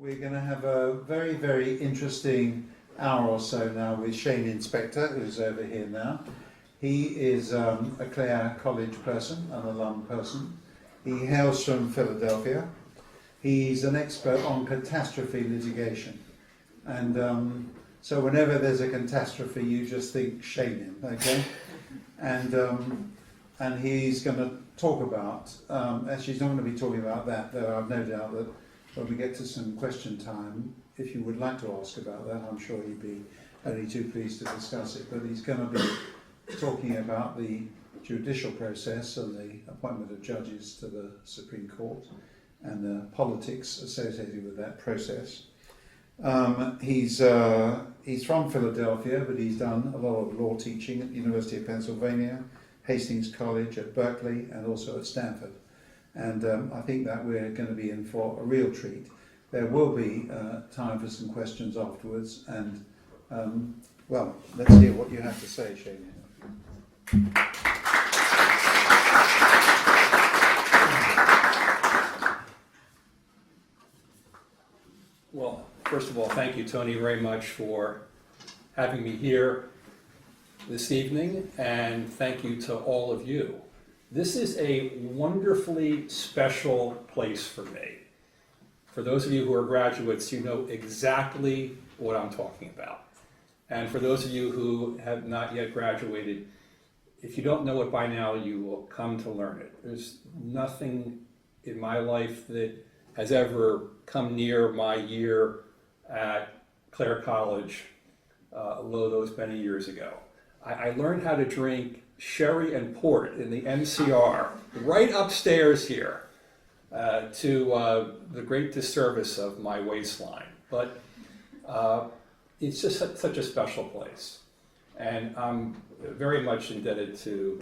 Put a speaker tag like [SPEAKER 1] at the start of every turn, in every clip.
[SPEAKER 1] We're going to have a very, very interesting hour or so now with Shanin Specter, who's over here now. He is a Clare College person, an alum person. He hails from Philadelphia. He's an expert on catastrophe litigation. And so whenever there's a catastrophe, you just think Shanin, okay? And he's going to talk about, actually he's not going to be talking about that, though I've no doubt that when we get to some question time, if you would like to ask about that, I'm sure he'd be only too pleased to discuss it. But he's going to be talking about the judicial process and the appointment of judges to the Supreme Court and the politics associated with that process. He's from Philadelphia, but he's done a lot of law teaching at the University of Pennsylvania, Hastings College, at Berkley, and also at Stanford. And I think that we're going to be in for a real treat. There will be time for some questions afterwards, and well, let's hear what you have to say, Shanin.
[SPEAKER 2] Well, first of all, thank you, Tony, very much for having me here this evening, and thank you to all of you. This is a wonderfully special place for me. For those of you who are graduates, you know exactly what I'm talking about. And for those of you who have not yet graduated, if you don't know it by now, you will come to learn it. There's nothing in my life that has ever come near my year at Clare College, although those many years ago. I learned how to drink sherry and port in the MCR right upstairs here, to the great disservice of my waistline. But it's just such a special place. And I'm very much indebted to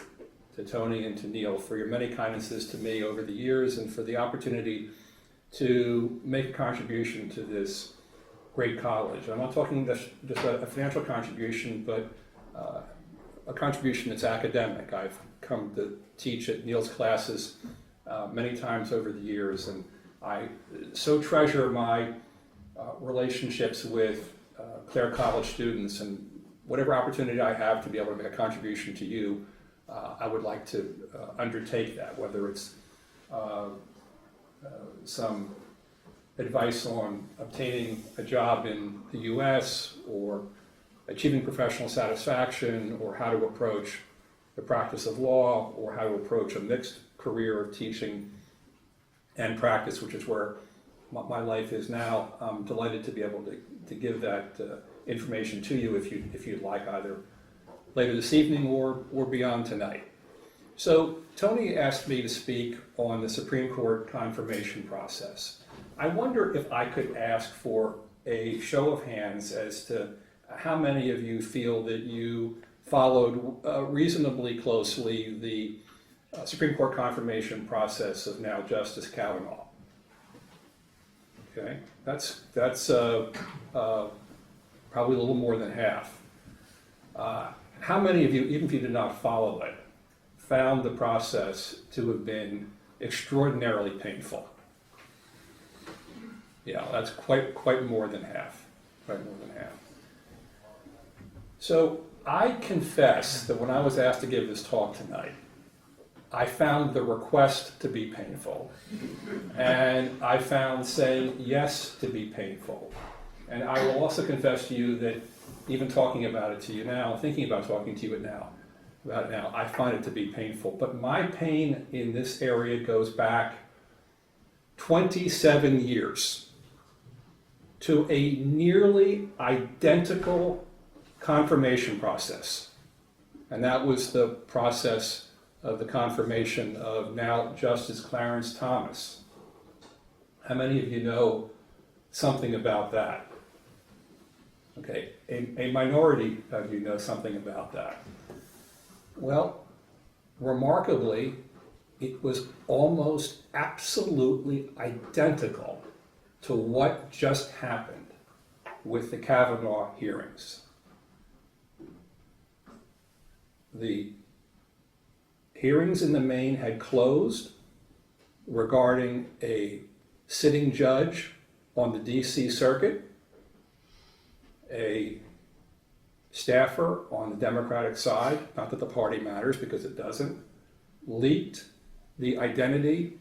[SPEAKER 2] Tony and to Neil for your many kindnesses to me over the years and for the opportunity to make a contribution to this great college. I'm not talking just a financial contribution, but a contribution that's academic. I've come to teach at Neil's classes many times over the years, and I so treasure my relationships with Clare College students, and whatever opportunity I have to be able to make a contribution to you, I would like to undertake that, whether it's some advice on obtaining a job in the US, or achieving professional satisfaction, or how to approach the practice of law, or how to approach a mixed career of teaching and practice, which is where my life is now. I'm delighted to be able to give that information to you if you'd like, either later this evening or beyond tonight. So Tony asked me to speak on the Supreme Court confirmation process. I wonder if I could ask for a show of hands as to how many of you feel that you followed reasonably closely the Supreme Court confirmation process of now Justice Kavanaugh. Okay, that's probably a little more than half. How many of you, even if you did not follow it, found the process to have been extraordinarily painful? Yeah, that's quite more than half. Quite more than half. So I confess that when I was asked to give this talk tonight, I found the request to be painful, and I found saying yes to be painful. And I will also confess to you that even talking about it to you now, thinking about talking to you about it now, I find it to be painful. But my pain in this area goes back 27 years to a nearly identical confirmation process. And that was the process of the confirmation of now Justice Clarence Thomas. How many of you know something about that? Okay, a minority of you know something about that. Well, remarkably, it was almost absolutely identical to what just happened with the Kavanaugh hearings. The hearings in the main had closed regarding a sitting judge on the DC circuit, a staffer on the Democratic side, not that the party matters because it doesn't, leaked the identity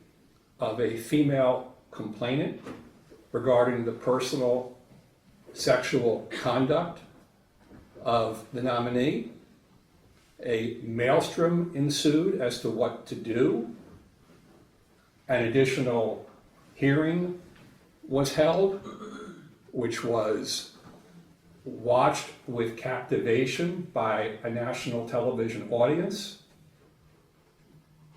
[SPEAKER 2] of a female complainant regarding the personal sexual conduct of the nominee. A maelstrom ensued as to what to do. An additional hearing was held, which was watched with captivation by a national television audience.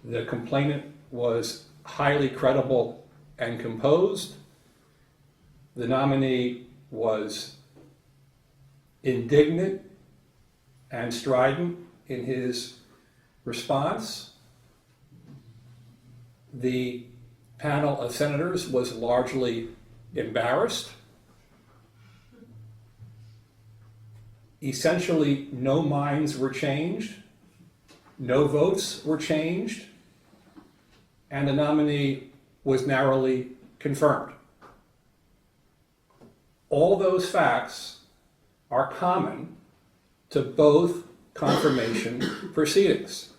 [SPEAKER 2] The complainant was highly credible and composed. The nominee was indignant and strident in his response. The panel of senators was largely embarrassed. Essentially, no minds were changed, no votes were changed, and the nominee was narrowly confirmed. All those facts are common to both confirmation proceedings.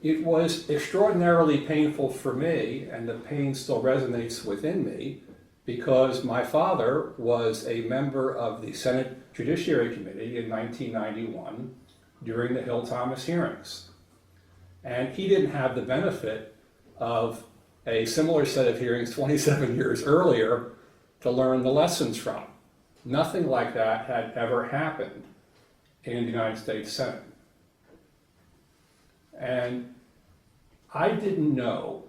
[SPEAKER 2] It was extraordinarily painful for me, and the pain still resonates within me, because my father was a member of the Senate Judiciary Committee in 1991 during the Hill-Thomas hearings. And he didn't have the benefit of a similar set of hearings 27 years earlier to learn the lessons from. Nothing like that had ever happened in the United States Senate. And I didn't know,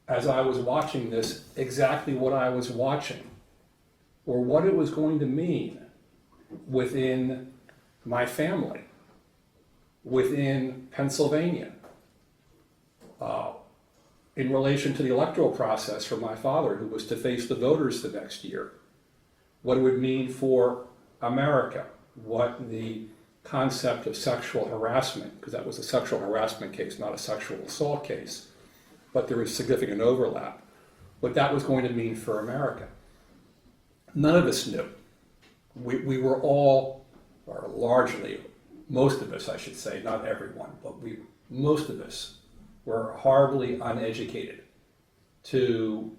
[SPEAKER 2] as I was watching this, exactly what I was watching or what it was going to mean within my family, within Pennsylvania, in relation to the electoral process for my father, who was to face the voters the next year, what it would mean for America, what the concept of sexual harassment, because that was a sexual harassment case, not a sexual assault case, but there was significant overlap, what that was going to mean for America. None of us knew. We were all, or largely, most of us, I should say, not everyone, but most of us were horribly uneducated to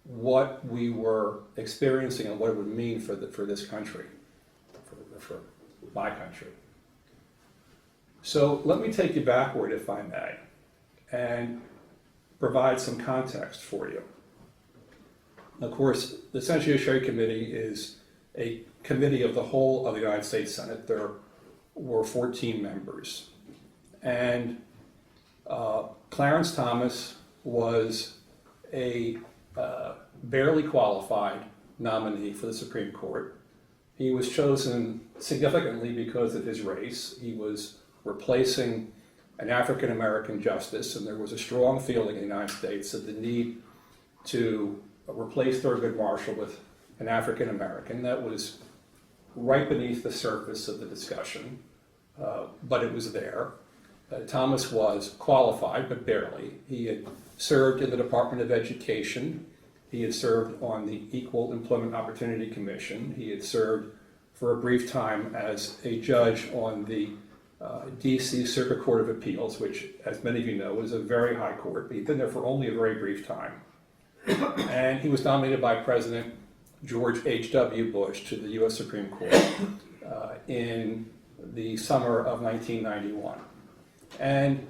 [SPEAKER 2] what we were experiencing and what it would mean for this country, for my country. So let me take you backward, if I may, and provide some context for you. Of course, the Senate Judiciary Committee is a committee of the whole of the United States Senate. There were 14 members. And Clarence Thomas was a barely qualified nominee for the Supreme Court. He was chosen significantly because of his race. He was replacing an African-American justice, and there was a strong feeling in the United States of the need to replace Thurgood Marshall with an African-American. That was right beneath the surface of the discussion, but it was there. Thomas was qualified, but barely. He had served in the Department of Education. He had served on the Equal Employment Opportunity Commission. He had served for a brief time as a judge on the DC Circuit Court of Appeals, which, as many of you know, is a very high court, but he'd been there for only a very brief time. And he was nominated by President George H.W. Bush to the U.S. Supreme Court in the summer of 1991. And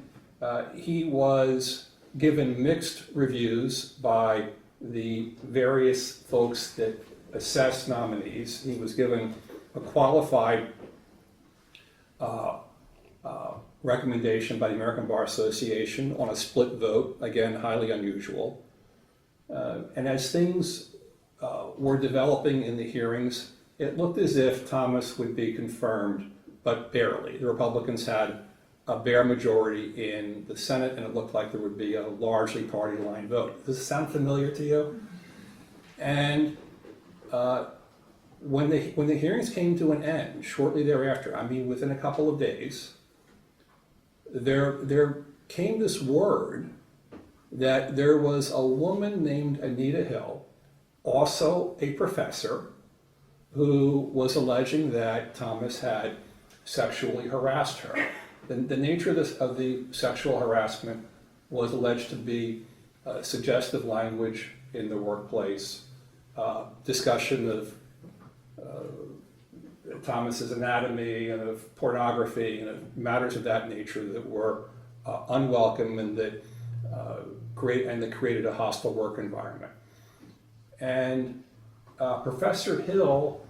[SPEAKER 2] he was given mixed reviews by the various folks that assess nominees. He was given a qualified recommendation by the American Bar Association on a split vote, again, highly unusual. And as things were developing in the hearings, it looked as if Thomas would be confirmed, but barely. The Republicans had a bare majority in the Senate, and it looked like there would be a largely party line vote. Does this sound familiar to you? And when the hearings came to an end, shortly thereafter, I mean within a couple of days, there came this word that there was a woman named Anita Hill also a professor who was alleging that Thomas had sexually harassed her. The nature of the sexual harassment was alleged to be suggestive language in the workplace, discussion of Thomas's anatomy and of pornography and of matters of that nature that were unwelcome and that created a hostile work environment. And Professor Hill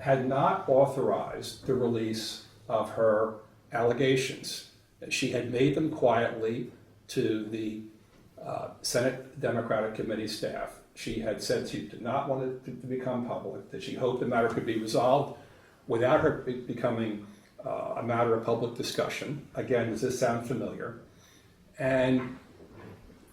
[SPEAKER 2] had not authorized the release of her allegations. She had made them quietly to the Senate Democratic Committee staff. She had said she did not want it to become public, that she hoped the matter could be resolved without her becoming a matter of public discussion. Again, does this sound familiar? And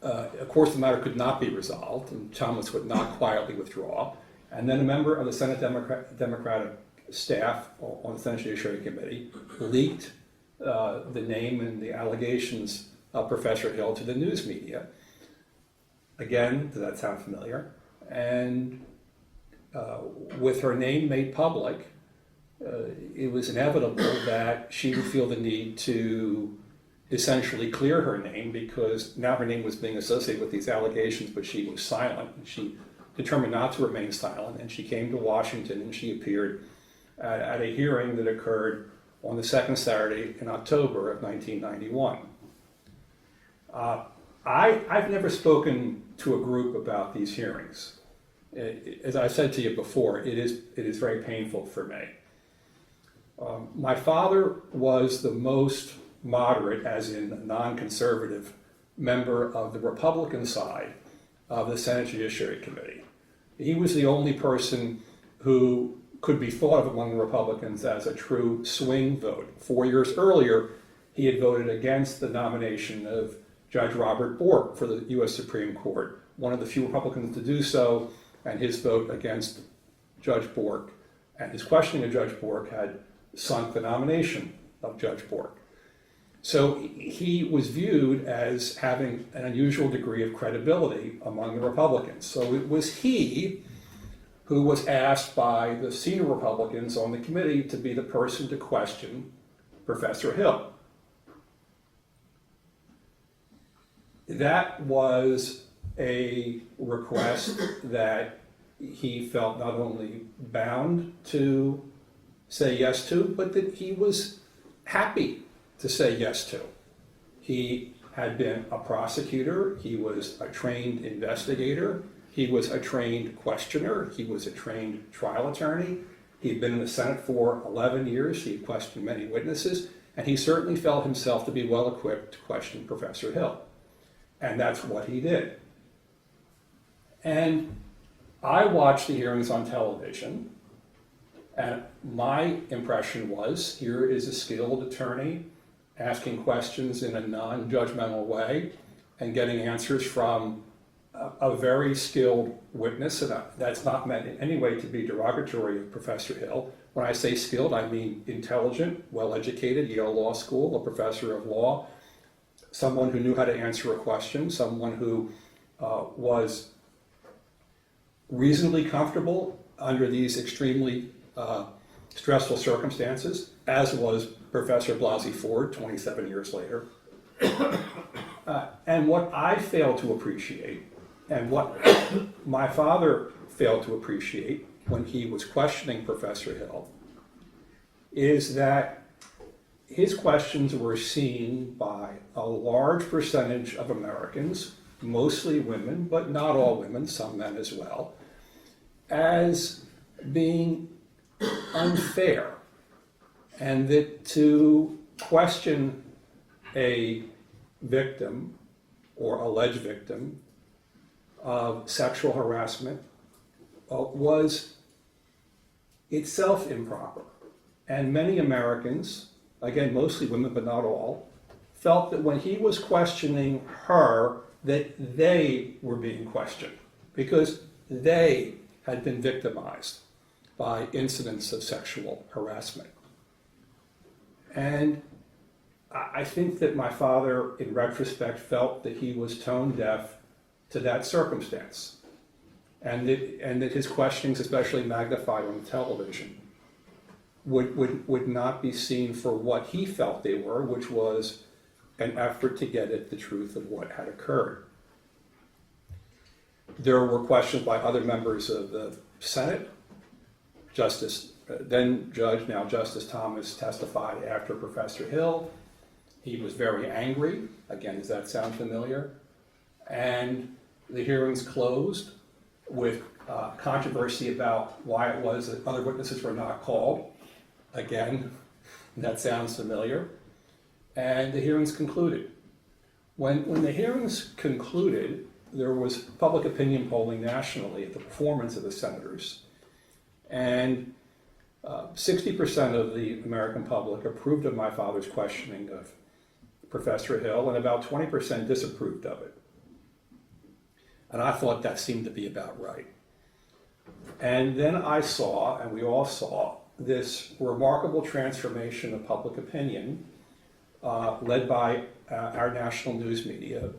[SPEAKER 2] of course, the matter could not be resolved, and Thomas would not quietly withdraw. And then a member of the Senate Democratic staff on the Senate Judiciary Committee leaked the name and the allegations of Professor Hill to the news media. Again, does that sound familiar? And with her name made public, it was inevitable that she would feel the need to essentially clear her name, because now her name was being associated with these allegations, but she was silent. She determined not to remain silent, and she came to Washington and she appeared at a hearing that occurred on the second Saturday in October of 1991. I've never spoken to a group about these hearings. As I said to you before, it is very painful for me. My father was the most moderate, as in non-conservative, member of the Republican side of the Senate Judiciary Committee. He was the only person who could be thought of among the Republicans as a true swing vote. 4 years earlier, he had voted against the nomination of Judge Robert Bork for the U.S. Supreme Court, one of the few Republicans to do so, and his vote against Judge Bork and his questioning of Judge Bork had sunk the nomination of Judge Bork. So he was viewed as having an unusual degree of credibility among the Republicans. So it was he who was asked by the senior Republicans on the committee to be the person to question Professor Hill. That was a request that he felt not only bound to say yes to, but that he was happy to say yes to. He had been a prosecutor, he was a trained investigator, he was a trained questioner, he was a trained trial attorney, he had been in the Senate for 11 years, he had questioned many witnesses, and he certainly felt himself to be well equipped to question Professor Hill. And that's what he did. And I watched the hearings on television, and my impression was, here is a skilled attorney asking questions in a non-judgmental way and getting answers from a very skilled witness. And that's not meant in any way to be derogatory of Professor Hill. When I say skilled, I mean intelligent, well-educated, Yale Law School, a professor of law, someone who knew how to answer a question, someone who was reasonably comfortable under these extremely stressful circumstances, as was Professor Blasey Ford 27 years later. And what I failed to appreciate, and what my father failed to appreciate when he was questioning Professor Hill, is that his questions were seen by a large percentage of Americans, mostly women, but not all women, some men as well, as being unfair, and that to question a victim or alleged victim of sexual harassment was itself improper. And many Americans, again, mostly women, but not all, felt that when he was questioning her, that they were being questioned because they had been victimized by incidents of sexual harassment. And I think that my father, in retrospect, felt that he was tone deaf to that circumstance. and that his questionings, especially magnified on television, would not be seen for what he felt they were, which was an effort to get at the truth of what had occurred. There were questions by other members of the Senate. Then Judge, now Justice Thomas, testified after Professor Hill. He was very angry. Again, does that sound familiar? And the hearings closed with controversy about why it was that other witnesses were not called. Again, that sounds familiar. And the hearings concluded. When the hearings concluded, there was public opinion polling nationally at the performance of the senators. And 60% of the American public approved of my father's questioning of Professor Hill, and about 20% disapproved of it. And I thought that seemed to be about right. And then I saw, and we all saw, this remarkable transformation of public opinion led by our national news media,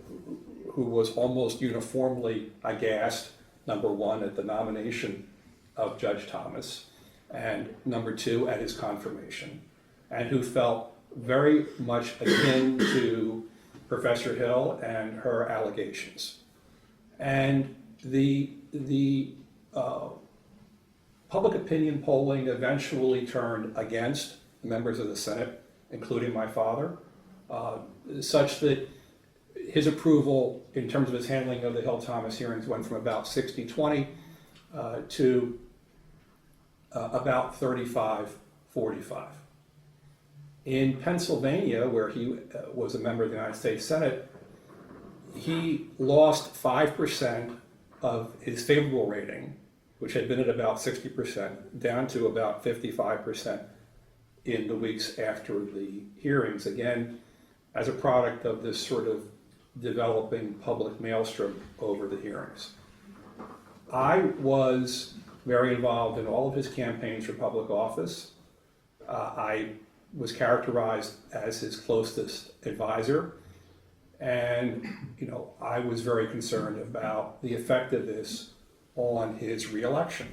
[SPEAKER 2] who was almost uniformly aghast, number one, at the nomination of Judge Thomas, and number two, at his confirmation, and who felt very much akin to Professor Hill and her allegations. And the public opinion polling eventually turned against members of the Senate, including my father, such that his approval in terms of his handling of the Hill-Thomas hearings went from about 60-20 to about 35-45. In Pennsylvania, where he was a member of the United States Senate, he lost 5% of his favorable rating, which had been at about 60%, down to about 55% in the weeks after the hearings, again, as a product of this sort of developing public maelstrom over the hearings. I was very involved in all of his campaigns for public office. I was characterized as his closest advisor, and I was very concerned about the effect of this on his reelection.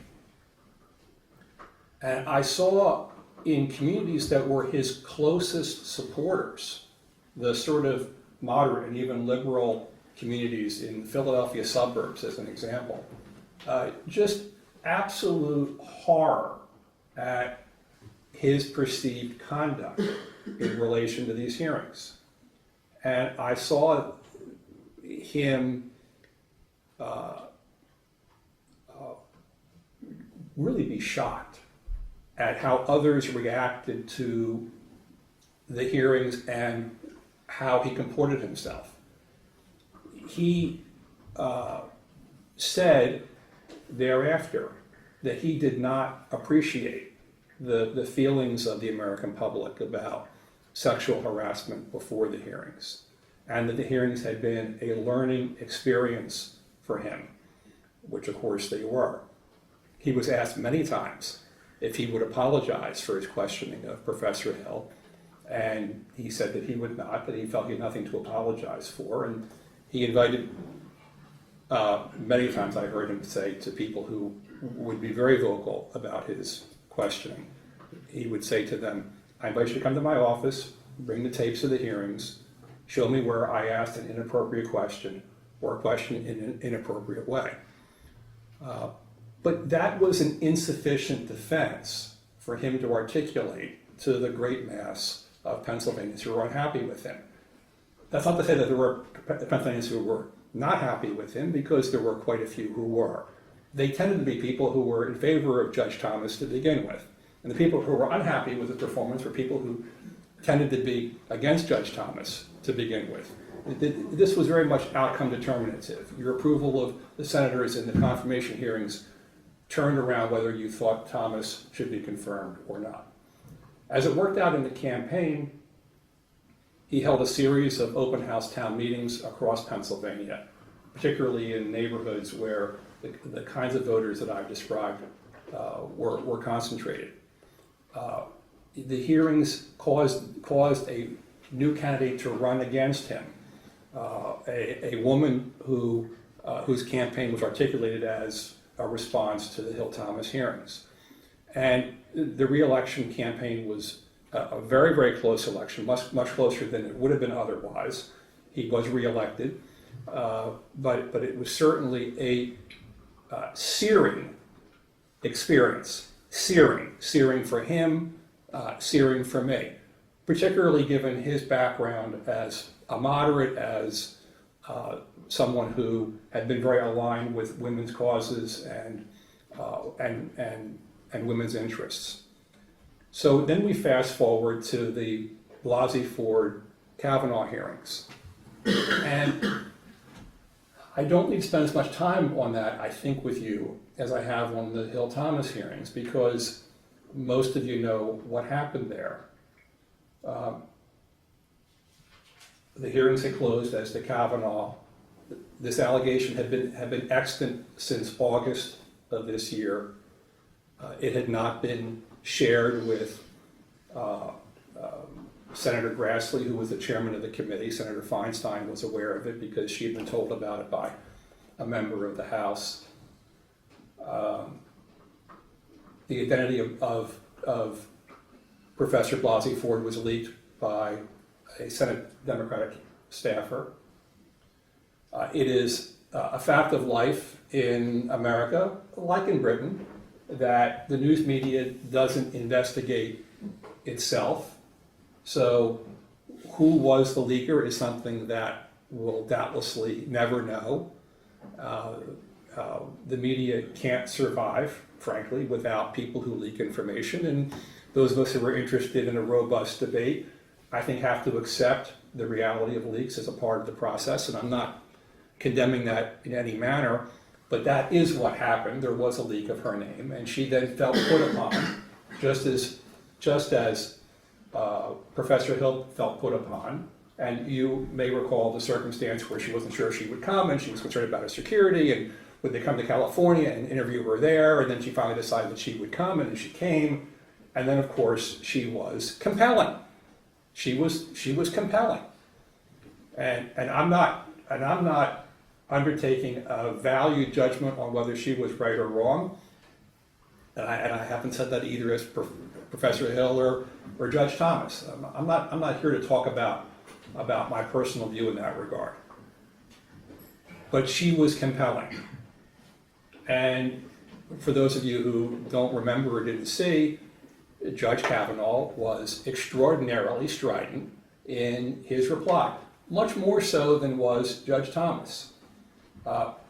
[SPEAKER 2] And I saw in communities that were his closest supporters, the sort of moderate and even liberal communities in the Philadelphia suburbs, as an example, just absolute horror at his perceived conduct in relation to these hearings. And I saw him really be shocked at how others reacted to the hearings and how he comported himself. He said thereafter that he did not appreciate the feelings of the American public about sexual harassment before the hearings, and that the hearings had been a learning experience for him, which of course they were. He was asked many times if he would apologize for his questioning of Professor Hill, and he said that he would not, that he felt he had nothing to apologize for, and he invited, many times I heard him say to people who would be very vocal about his questioning, he would say to them, I invite you to come to my office, bring the tapes of the hearings, show me where I asked an inappropriate question or a question in an inappropriate way. But that was an insufficient defense for him to articulate to the great mass of Pennsylvanians who were unhappy with him. That's not to say that there were Pennsylvanians who were not happy with him, because there were quite a few who were. They tended to be people who were in favor of Judge Thomas to begin with. And the people who were unhappy with his performance were people who tended to be against Judge Thomas to begin with. This was very much outcome determinative. Your approval of the senators in the confirmation hearings turned around whether you thought Thomas should be confirmed or not. As it worked out in the campaign, he held a series of open house town meetings across Pennsylvania, particularly in neighborhoods where the kinds of voters that I've described were concentrated. The hearings caused a new candidate to run against him, a woman whose campaign was articulated as a response to the Hill Thomas hearings. And the re-election campaign was a very, very close election, much closer than it would have been otherwise. He was re-elected, but it was certainly a searing experience. Searing for him, searing for me, particularly given his background as a moderate, as someone who had been very aligned with women's causes and women's interests. So then we fast forward to the Blasey Ford Kavanaugh hearings. And I don't need to spend as much time on that, I think, with you as I have on the Hill Thomas hearings, because most of you know what happened there. The hearings had closed as to Kavanaugh. This allegation had been extant since August of this year. It had not been shared with Senator Grassley, who was the chairman of the committee. Senator Feinstein was aware of it because she had been told about it by a member of the House. The identity of Professor Blasey Ford was leaked by a Senate Democratic staffer. It is a fact of life in America, like in Britain, that the news media doesn't investigate itself. So who was the leaker is something that we'll doubtlessly never know. The media can't survive, frankly, without people who leak information. And those of us who are interested in a robust debate, I think, have to accept the reality of leaks as a part of the process. And I'm not condemning that in any manner, but that is what happened. There was a leak of her name, and she then felt put upon, just as Professor Hill felt put upon. And you may recall the circumstance where she wasn't sure she would come, and she was concerned about her security, and would they come to California and interview her there? And then she finally decided that she would come, and then she came. And then, of course, she was compelling. She was compelling. And I'm not undertaking a value judgment on whether she was right or wrong. And I haven't said that either as Professor Hill or Judge Thomas. I'm not here to talk about my personal view in that regard. But she was compelling. And for those of you who don't remember or didn't see, Judge Kavanaugh was extraordinarily strident in his reply, much more so than was Judge Thomas.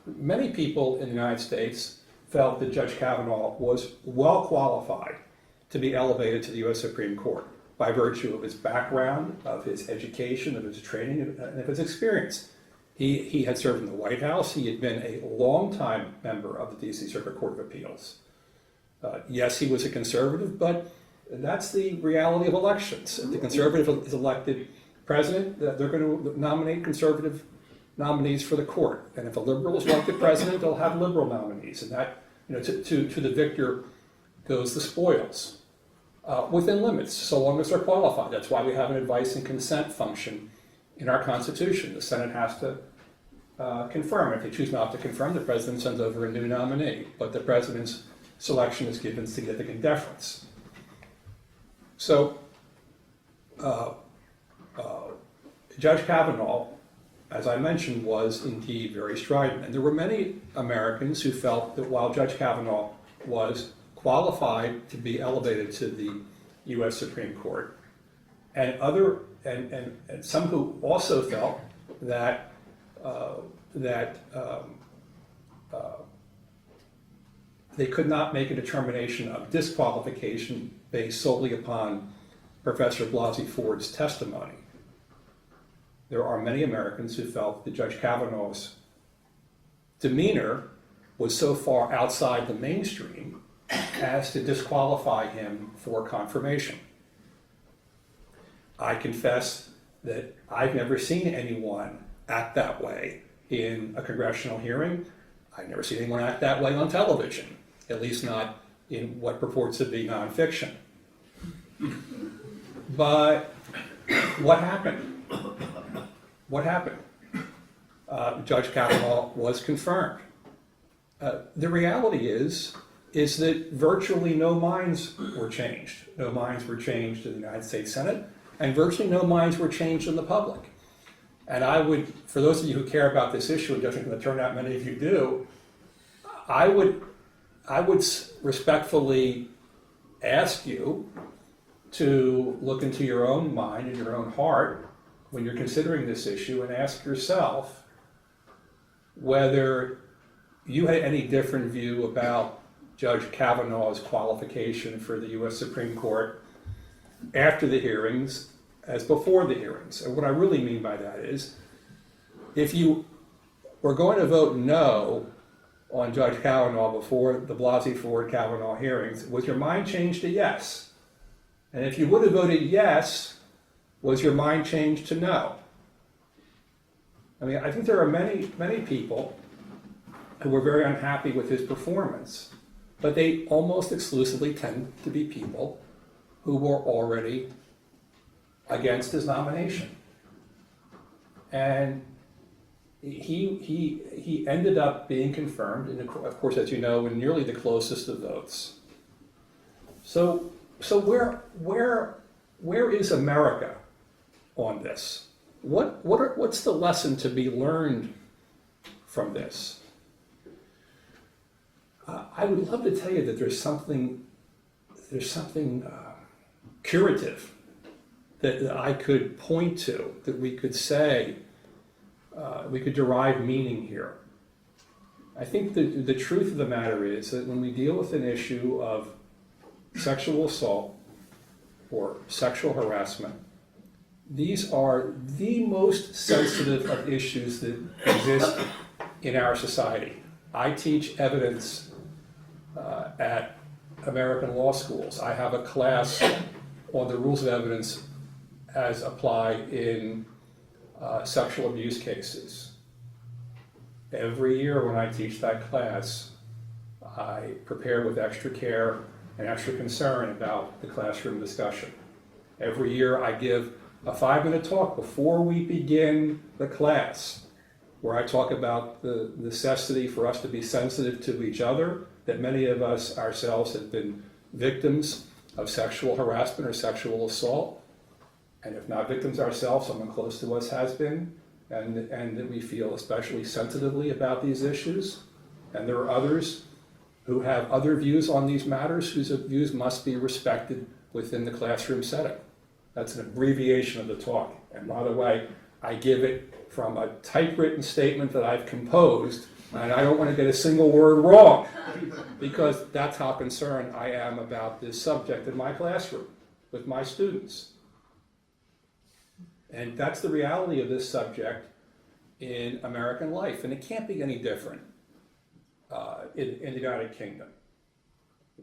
[SPEAKER 2] Many people in the United States felt that Judge Kavanaugh was well qualified to be elevated to the U.S. Supreme Court by virtue of his background, of his education, of his training, and of his experience. He had served in the White House. He had been a longtime member of the D.C. Circuit Court of Appeals. Yes, he was a conservative, but that's the reality of elections. If the conservative is elected president, they're going to nominate conservative nominees for the court. And if a liberal is elected president, they'll have liberal nominees. And that, to the victor goes the spoils. Within limits, so long as they're qualified. That's why we have an advice and consent function in our Constitution. The Senate has to confirm. If they choose not to confirm, the president sends over a new nominee. But the president's selection is given significant deference. So, Judge Kavanaugh, as I mentioned, was indeed very strident. And there were many Americans who felt that while Judge Kavanaugh was qualified to be elevated to the U.S. Supreme Court, and some who also felt that they could not make a determination of disqualification based solely upon Professor Blasey Ford's testimony. There are many Americans who felt that Judge Kavanaugh's demeanor was so far outside the mainstream as to disqualify him for confirmation. I confess that I've never seen anyone act that way in a congressional hearing. I've never seen anyone act that way on television, at least not in what purports to be nonfiction. But what happened? What happened? Judge Kavanaugh was confirmed. The reality is that virtually no minds were changed. No minds were changed in the United States Senate, and virtually no minds were changed in the public. And I would, for those of you who care about this issue, and doesn't turn out many of you do, I would respectfully ask you to look into your own mind and your own heart when you're considering this issue and ask yourself whether you had any different view about Judge Kavanaugh's qualification for the U.S. Supreme Court after the hearings as before the hearings. And what I really mean by that is, if you were going to vote no on Judge Kavanaugh before the Blasey Ford Kavanaugh hearings, was your mind changed to yes? And if you would have voted yes, was your mind changed to no? I mean, I think there are many people who were very unhappy with his performance, but they almost exclusively tend to be people who were already against his nomination. And he ended up being confirmed, and of course, as you know, in nearly the closest of votes. So where is America on this? What's the lesson to be learned from this? I would love to tell you that there's something curative that I could point to, that we could say, we could derive meaning here. I think the truth of the matter is that when we deal with an issue of sexual assault or sexual harassment, these are the most sensitive of issues that exist in our society. I teach evidence at American law schools. I have a class on the rules of evidence as applied in sexual abuse cases. Every year when I teach that class, I prepare with extra care and extra concern about the classroom discussion. Every year I give a 5-minute talk before we begin the class, where I talk about the necessity for us to be sensitive to each other, that many of us ourselves have been victims of sexual harassment or sexual assault, and if not victims ourselves, someone close to us has been, and that we feel especially sensitively about these issues. And there are others who have other views on these matters, whose views must be respected within the classroom setting. That's an abbreviation of the talk. And by the way, I give it from a typewritten statement that I've composed, and I don't want to get a single word wrong, because that's how concerned I am about this subject in my classroom with my students. And that's the reality of this subject in American life, and it can't be any different in the United Kingdom.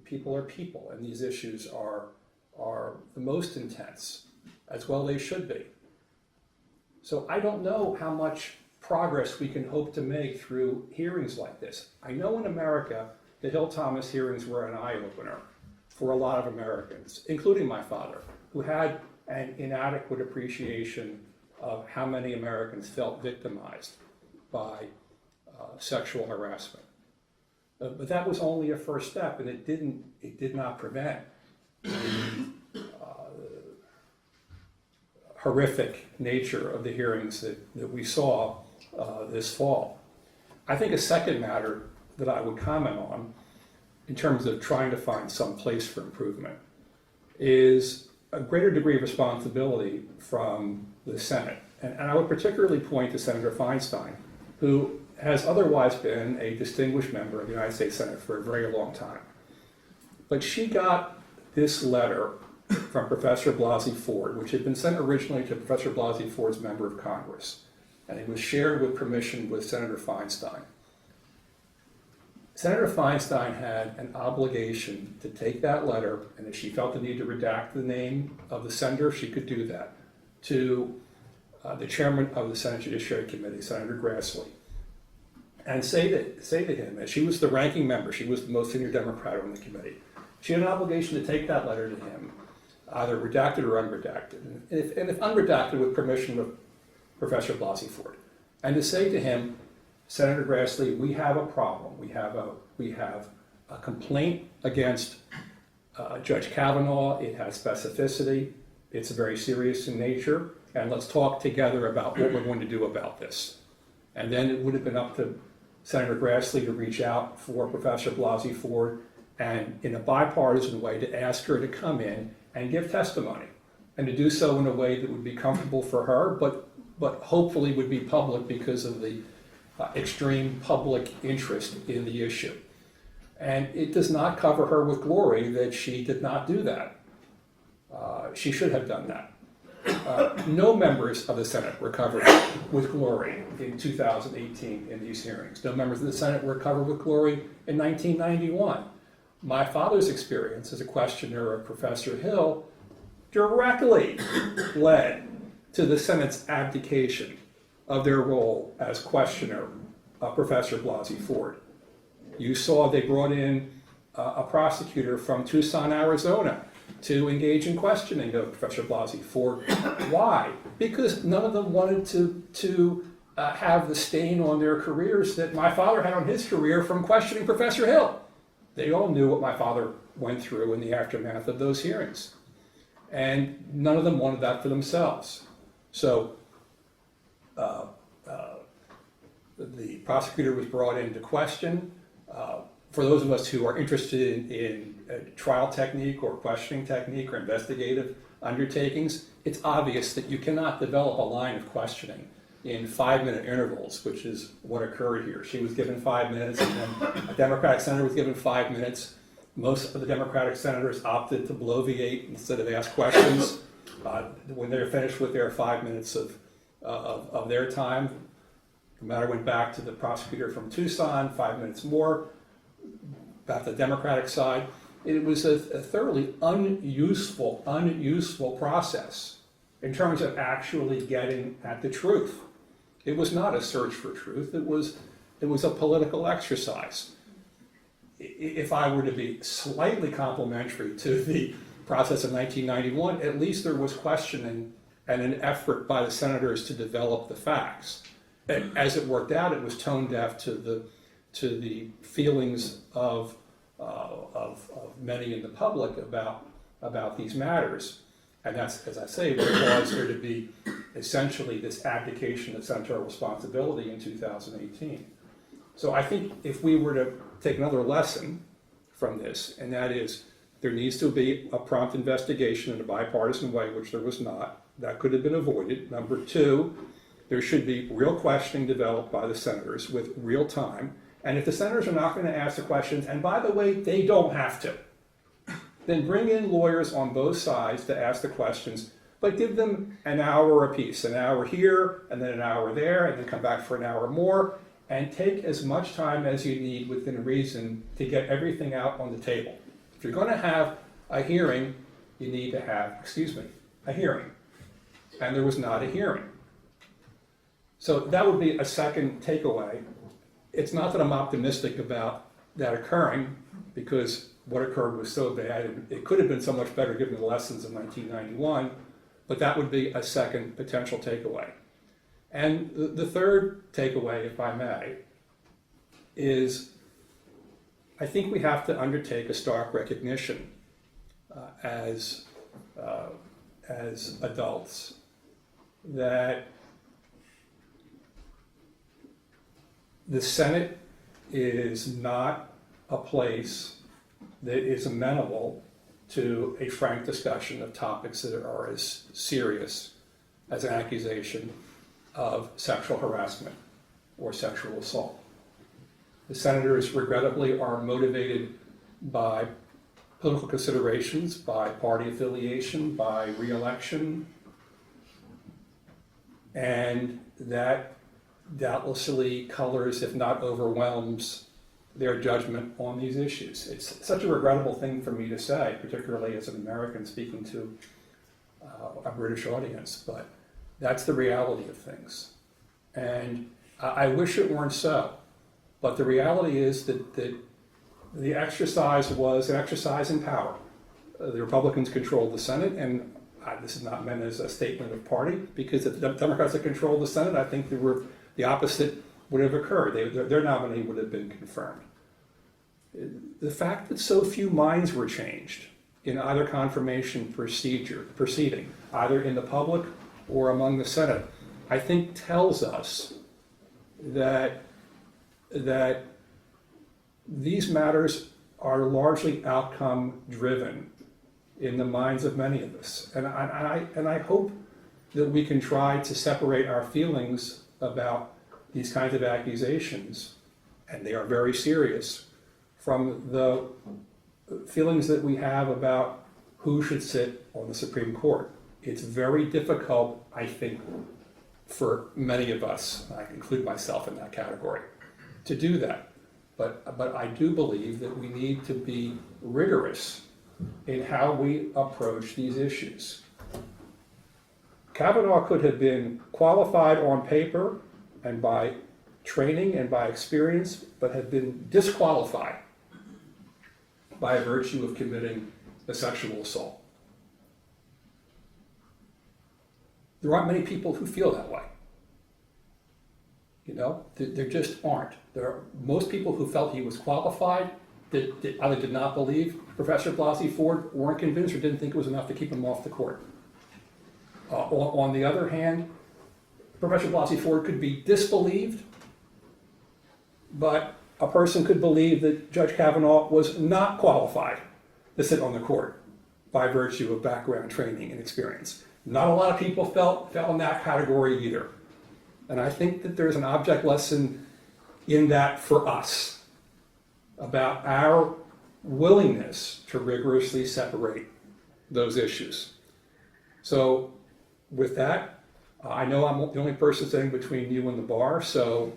[SPEAKER 2] People are people, and these issues are the most intense, as well they should be. So I don't know how much progress we can hope to make through hearings like this. I know in America, the Hill-Thomas hearings were an eye-opener for a lot of Americans, including my father, who had an inadequate appreciation of how many Americans felt victimized by sexual harassment. But that was only a first step, and it did not prevent the horrific nature of the hearings that we saw this fall. I think a second matter that I would comment on, in terms of trying to find some place for improvement, is a greater degree of responsibility from the Senate. And I would particularly point to Senator Feinstein, who has otherwise been a distinguished member of the United States Senate for a very long time. But she got this letter from Professor Blasey Ford, which had been sent originally to Professor Blasey Ford's member of Congress, and it was shared with permission with Senator Feinstein. Senator Feinstein had an obligation to take that letter, and if she felt the need to redact the name of the sender, she could do that, to the chairman of the Senate Judiciary Committee, Senator Grassley, and say to him, as she was the ranking member, she was the most senior Democrat on the committee, she had an obligation to take that letter to him, either redacted or unredacted, and if unredacted, with permission of Professor Blasey Ford, and to say to him, Senator Grassley, we have a problem. We have a complaint against Judge Kavanaugh. It has specificity. It's very serious in nature. And let's talk together about what we're going to do about this. And then it would have been up to Senator Grassley to reach out for Professor Blasey Ford and in a bipartisan way to ask her to come in and give testimony, and to do so in a way that would be comfortable for her, but hopefully would be public because of the extreme public interest in the issue. And it does not cover her with glory that she did not do that. She should have done that. No members of the Senate were covered with glory in 2018 in these hearings. No members of the Senate were covered with glory in 1991. My father's experience as a questioner of Professor Hill directly led to the Senate's abdication of their role as questioner of Professor Blasey Ford. You saw they brought in a prosecutor from Tucson, Arizona, to engage in questioning of Professor Blasey Ford. Why? Because none of them wanted to have the stain on their careers that my father had on his career from questioning Professor Hill. They all knew what my father went through in the aftermath of those hearings. And none of them wanted that for themselves. So the prosecutor was brought in to question. For those of us who are interested in trial technique or questioning technique or investigative undertakings, it's obvious that you cannot develop a line of questioning in 5-minute intervals, which is what occurred here. She was given 5 minutes, and then a Democratic senator was given 5 minutes. Most of the Democratic senators opted to bloviate instead of ask questions. When they're finished with their 5 minutes of their time, the matter went back to the prosecutor from Tucson, 5 minutes more, back to the Democratic side. It was a thoroughly unuseful process in terms of actually getting at the truth. It was not a search for truth. It was a political exercise. If I were to be slightly complimentary to the process of 1991, at least there was questioning and an effort by the senators to develop the facts. And as it worked out, it was tone deaf to the feelings of many in the public about these matters. And that's, as I say, what caused there to be essentially this abdication of senatorial responsibility in 2018. So I think if we were to take another lesson from this, and that is there needs to be a prompt investigation in a bipartisan way, which there was not. That could have been avoided. Number two, there should be real questioning developed by the senators with real time. And if the senators are not going to ask the questions, and by the way, they don't have to, then bring in lawyers on both sides to ask the questions, but give them an hour apiece, an hour here, and then an hour there, and then come back for an hour more, and take as much time as you need within reason to get everything out on the table. If you're going to have a hearing, you need to have, a hearing. And there was not a hearing. So that would be a second takeaway. It's not that I'm optimistic about that occurring, because what occurred was so bad, and it could have been so much better given the lessons of 1991, but that would be a second potential takeaway. And the third takeaway, if I may, is I think we have to undertake a stark recognition as adults that the Senate is not a place that is amenable to a frank discussion of topics that are as serious as an accusation of sexual harassment or sexual assault. The senators, regrettably, are motivated by political considerations, by party affiliation, by re-election, and that doubtlessly colors, if not overwhelms, their judgment on these issues. It's such a regrettable thing for me to say, particularly as an American speaking to a British audience, but that's the reality of things. And I wish it weren't so, but the reality is that the exercise was an exercise in power. The Republicans controlled the Senate, and this is not meant as a statement of party, because if the Democrats had controlled the Senate, I think there were the opposite would have occurred. Their nominee would have been confirmed. The fact that so few minds were changed in either confirmation proceeding, either in the public or among the Senate, I think tells us that these matters are largely outcome driven in the minds of many of us. And I hope that we can try to separate our feelings about these kinds of accusations, and they are very serious, from the feelings that we have about who should sit on the Supreme Court. It's very difficult, I think, for many of us, I include myself in that category, to do that. But I do believe that we need to be rigorous in how we approach these issues. Kavanaugh could have been qualified on paper and by training and by experience, but have been disqualified by virtue of committing a sexual assault. There aren't many people who feel that way. You know, there just aren't. Most people who felt he was qualified that either did not believe Professor Blasey Ford, weren't convinced, or didn't think it was enough to keep him off the court. On the other hand, Professor Blasey Ford could be disbelieved, but a person could believe that Judge Kavanaugh was not qualified to sit on the court by virtue of background training and experience. Not a lot of people fell in that category either. And I think that there's an object lesson in that for us about our willingness to rigorously separate those issues. So with that, I know I'm the only person sitting between you and the bar, so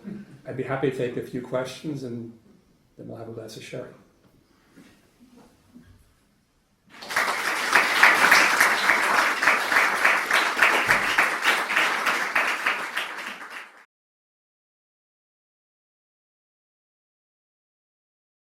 [SPEAKER 2] I'd be happy to take a few questions, and then we'll have a glass of sherry.